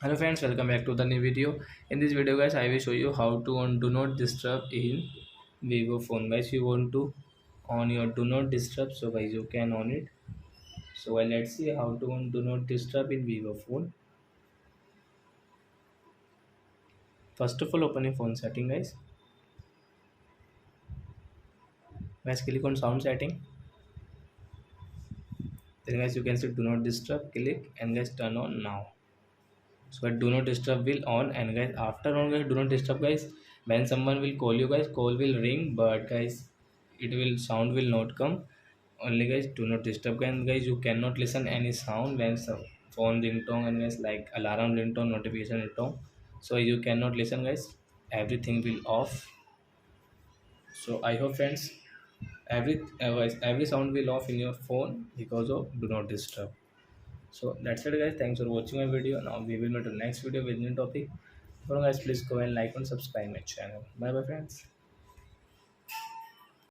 Hello friends, welcome back to the new video. In this video guys, I will show you how to on do not disturb in Vivo phone. Guys, you want to on your do not disturb, so guys you can on it. So let's see how to on do not disturb in Vivo phone. First of all, open your phone setting guys. Guys, click on sound setting. Then guys you can see do not disturb, click and guys turn on now. So do not disturb will on, and guys after on guys do not disturb guys, when someone will call you guys, call will ring, but guys it will sound will not come. Only guys do not disturb, and guys you cannot listen any sound when some phone ringtone and guys like alarm ringtone, notification ringtone, so you cannot listen guys. Everything will off. So I hope friends, every sound will off in your phone because of do not disturb. So that's it guys, thanks for watching my video. Now we will meet the next video with new topic. So guys, please go and like and subscribe my channel. Bye bye friends.